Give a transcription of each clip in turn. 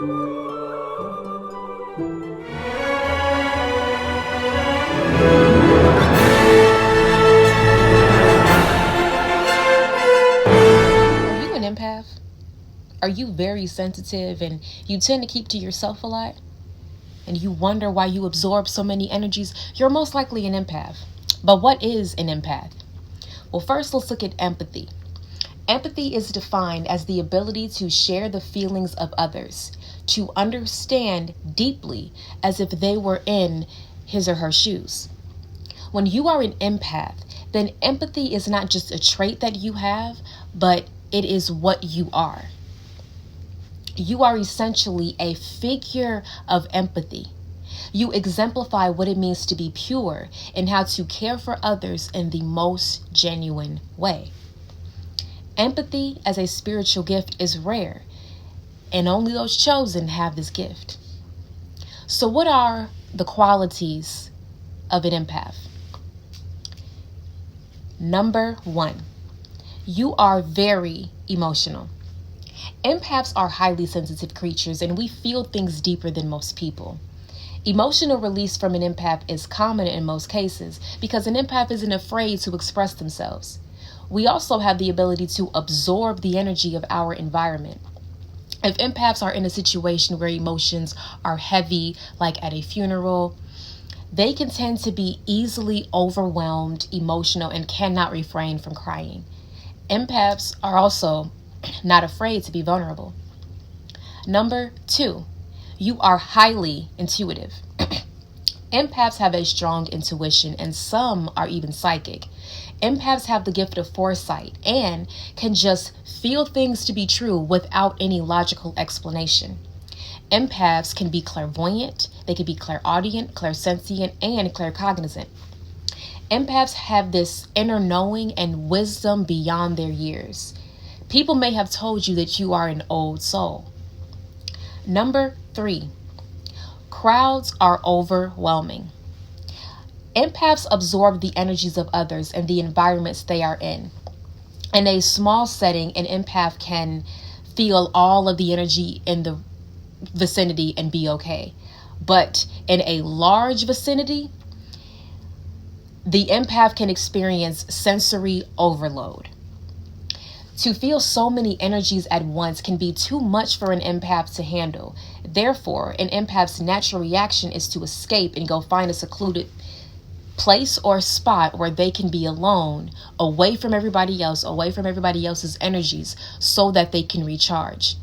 Are you an empath? Are you very sensitive and you tend to keep to yourself a lot? And you wonder why you absorb so many energies? You're most likely an empath. But what is an empath? Well, first, let's look at empathy. Empathy is defined as the ability to share the feelings of others, to understand deeply as if they were in his or her shoes. When you are an empath, then empathy is not just a trait that you have, but it is what you are. You are essentially a figure of empathy. You exemplify what it means to be pure and how to care for others in the most genuine way. Empathy as a spiritual gift is rare, and only those chosen have this gift. So, what are the qualities of an empath? Number 1, you are very emotional. Empaths are highly sensitive creatures, and we feel things deeper than most people. Emotional release from an empath is common in most cases because an empath isn't afraid to express themselves. We also have the ability to absorb the energy of our environment. If empaths are in a situation where emotions are heavy, like at a funeral, they can tend to be easily overwhelmed, emotional, and cannot refrain from crying. Empaths are also not afraid to be vulnerable. Number 2, you are highly intuitive. Empaths have a strong intuition, and some are even psychic. Empaths have the gift of foresight and can just feel things to be true without any logical explanation. Empaths can be clairvoyant, they can be clairaudient, clairsentient, and claircognizant. Empaths have this inner knowing and wisdom beyond their years. People may have told you that you are an old soul. Number 3, crowds are overwhelming. Empaths absorb the energies of others and the environments they are in. In a small setting, an empath can feel all of the energy in the vicinity and be okay. But in a large vicinity, the empath can experience sensory overload. To feel so many energies at once can be too much for an empath to handle. Therefore, an empath's natural reaction is to escape and go find a secluded place or spot where they can be alone, away from everybody else, away from everybody else's energies, so that they can recharge.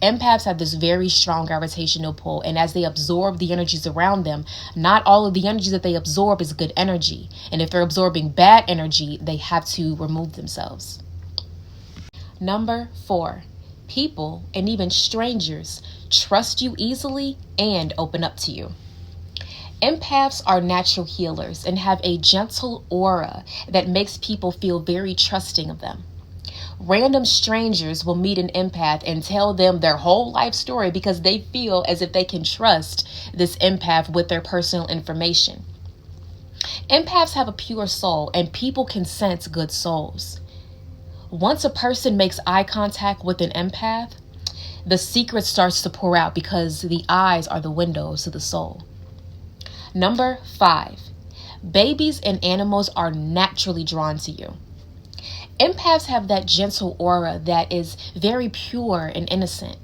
Empaths have this very strong gravitational pull, and as they absorb the energies around them, not all of the energy that they absorb is good energy. And if they're absorbing bad energy, they have to remove themselves. Number 4, people and even strangers trust you easily and open up to you. Empaths are natural healers and have a gentle aura that makes people feel very trusting of them. Random strangers will meet an empath and tell them their whole life story because they feel as if they can trust this empath with their personal information. Empaths have a pure soul, and people can sense good souls. Once a person makes eye contact with an empath, the secret starts to pour out because the eyes are the windows to the soul. Number 5, babies and animals are naturally drawn to you. Empaths have that gentle aura that is very pure and innocent.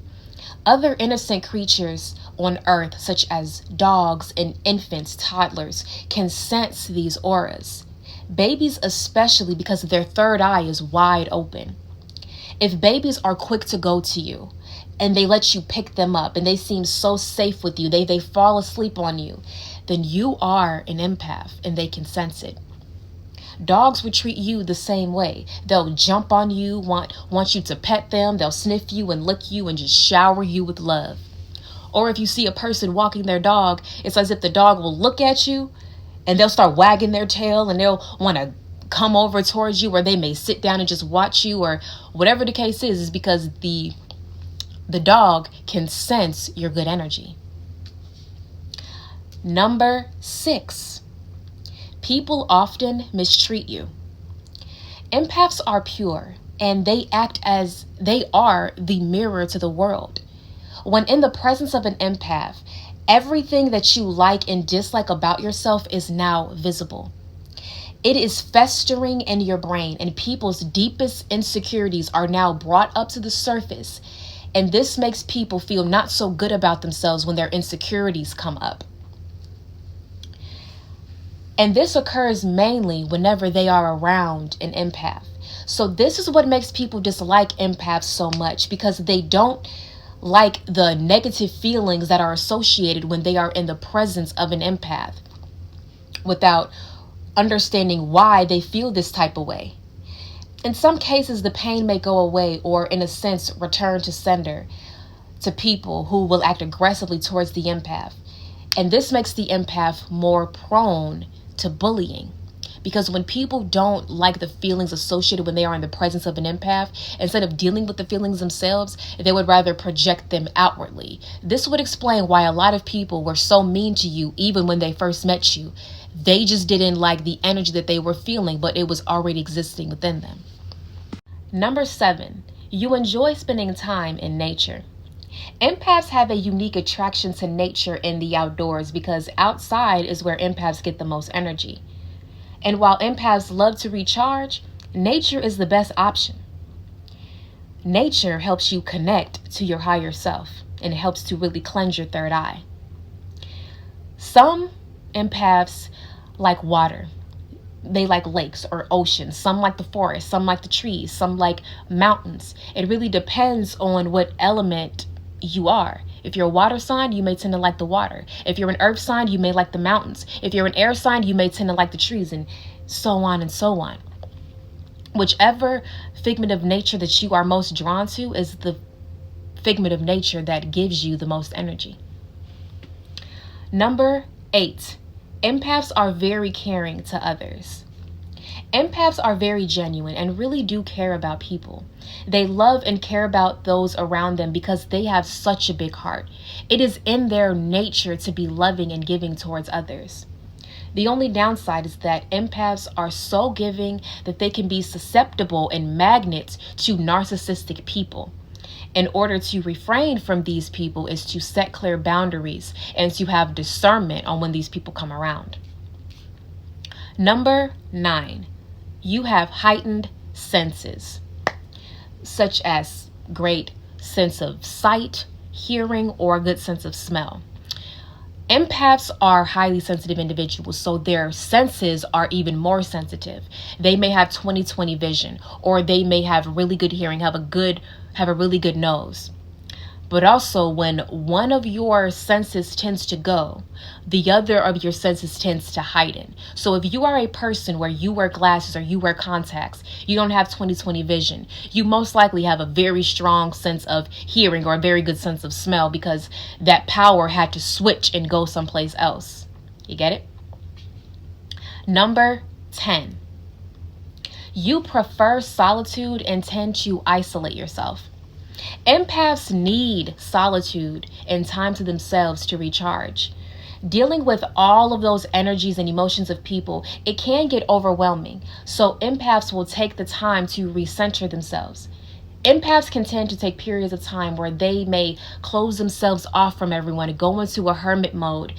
Other innocent creatures on earth, such as dogs and infants, toddlers, can sense these auras. Babies especially, because their third eye is wide open. If babies are quick to go to you and they let you pick them up and they seem so safe with you, they fall asleep on you, then you are an empath and they can sense it. Dogs would treat you the same way. They'll jump on you, want you to pet them. They'll sniff you and lick you and just shower you with love. Or if you see a person walking their dog, it's as if the dog will look at you and they'll start wagging their tail and they'll want to come over towards you, or they may sit down and just watch you, or whatever the case is because the dog can sense your good energy. Number 6, people often mistreat you. Empaths are pure and they act as they are the mirror to the world. When in the presence of an empath, everything that you like and dislike about yourself is now visible. It is festering in your brain, and people's deepest insecurities are now brought up to the surface. And this makes people feel not so good about themselves when their insecurities come up. And this occurs mainly whenever they are around an empath. So this is what makes people dislike empaths so much, because they don't like the negative feelings that are associated when they are in the presence of an empath, without understanding why they feel this type of way. In some cases, the pain may go away, or in a sense, return to sender to people who will act aggressively towards the empath. And this makes the empath more prone to bullying. Because when people don't like the feelings associated when they are in the presence of an empath, instead of dealing with the feelings themselves, they would rather project them outwardly. This would explain why a lot of people were so mean to you even when they first met you. They just didn't like the energy that they were feeling, but it was already existing within them. Number 7, you enjoy spending time in nature. Empaths have a unique attraction to nature in the outdoors, because outside is where empaths get the most energy. And while empaths love to recharge, nature is the best option. Nature helps you connect to your higher self, and it helps to really cleanse your third eye. Some empaths like water. They like lakes or oceans. Some like the forest. Some like the trees. Some like mountains. It really depends on what element you are. If you're a water sign, you may tend to like the water. If you're an earth sign, you may like the mountains. If you're an air sign, you may tend to like the trees, and so on and so on. Whichever figment of nature that you are most drawn to is the figment of nature that gives you the most energy. Number 8, empaths are very caring to others. Empaths are very genuine and really do care about people. They love and care about those around them because they have such a big heart. It is in their nature to be loving and giving towards others. The only downside is that empaths are so giving that they can be susceptible and magnets to narcissistic people. In order to refrain from these people is to set clear boundaries and to have discernment on when these people come around. Number 9, you have heightened senses, such as great sense of sight, hearing, or a good sense of smell. Empaths are highly sensitive individuals, so their senses are even more sensitive. They may have 20/20 vision, or they may have really good hearing, have a really good nose. But also, when one of your senses tends to go, the other of your senses tends to heighten. So if you are a person where you wear glasses or you wear contacts, you don't have 20/20 vision, you most likely have a very strong sense of hearing or a very good sense of smell, because that power had to switch and go someplace else. You get it? Number 10, you prefer solitude and tend to isolate yourself. Empaths need solitude and time to themselves to recharge. Dealing with all of those energies and emotions of people, it can get overwhelming. So empaths will take the time to recenter themselves. Empaths can tend to take periods of time where they may close themselves off from everyone and go into a hermit mode.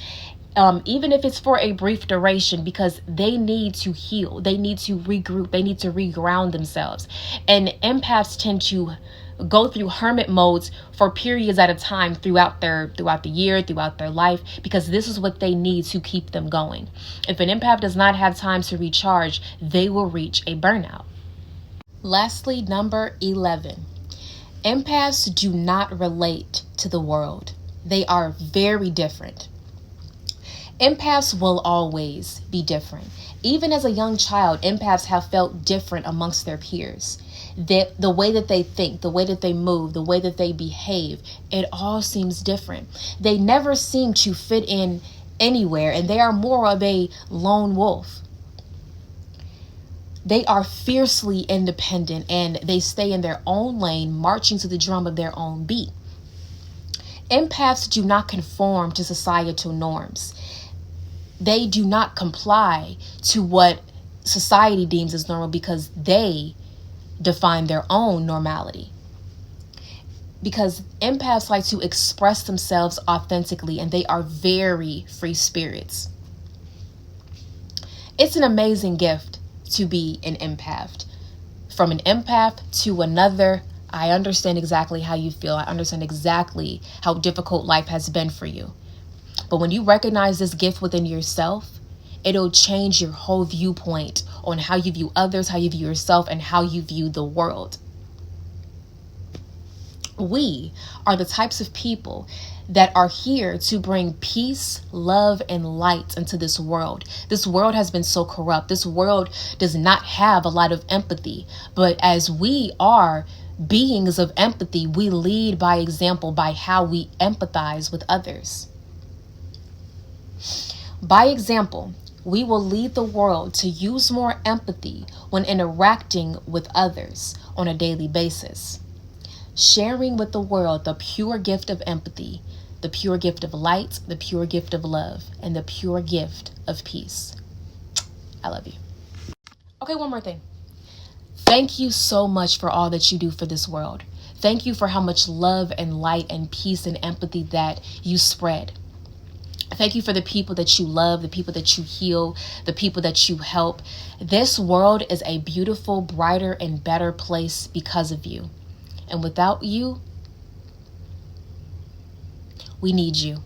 Even if it's for a brief duration, because they need to heal, they need to regroup, they need to reground themselves. And empaths tend to go through hermit modes for periods at a time throughout the year, throughout their life, because this is what they need to keep them going. If an empath does not have time to recharge, they will reach a burnout. Lastly, number 11, empaths do not relate to the world. They are very different. Empaths will always be different. Even as a young child, empaths have felt different amongst their peers. The way that they think, the way that they move, the way that they behave, it all seems different. They never seem to fit in anywhere, and they are more of a lone wolf. They are fiercely independent, and they stay in their own lane, marching to the drum of their own beat. Empaths do not conform to societal norms. They do not comply to what society deems as normal, because they define their own normality. because empaths like to express themselves authentically, and they are very free spirits. It's an amazing gift to be an empath. From an empath to another, I understand exactly how you feel. I understand exactly how difficult life has been for you. But when you recognize this gift within yourself, it'll change your whole viewpoint on how you view others, how you view yourself, and how you view the world. We are the types of people that are here to bring peace, love, and light into this world. This world has been so corrupt. This world does not have a lot of empathy. But as we are beings of empathy, we lead by example by how we empathize with others. By example, we will lead the world to use more empathy when interacting with others on a daily basis. Sharing with the world the pure gift of empathy, the pure gift of light, the pure gift of love, and the pure gift of peace. I love you. Okay, one more thing. Thank you so much for all that you do for this world. Thank you for how much love and light and peace and empathy that you spread. Thank you for the people that you love, the people that you heal, the people that you help. This world is a beautiful, brighter, and better place because of you. And without you, we need you.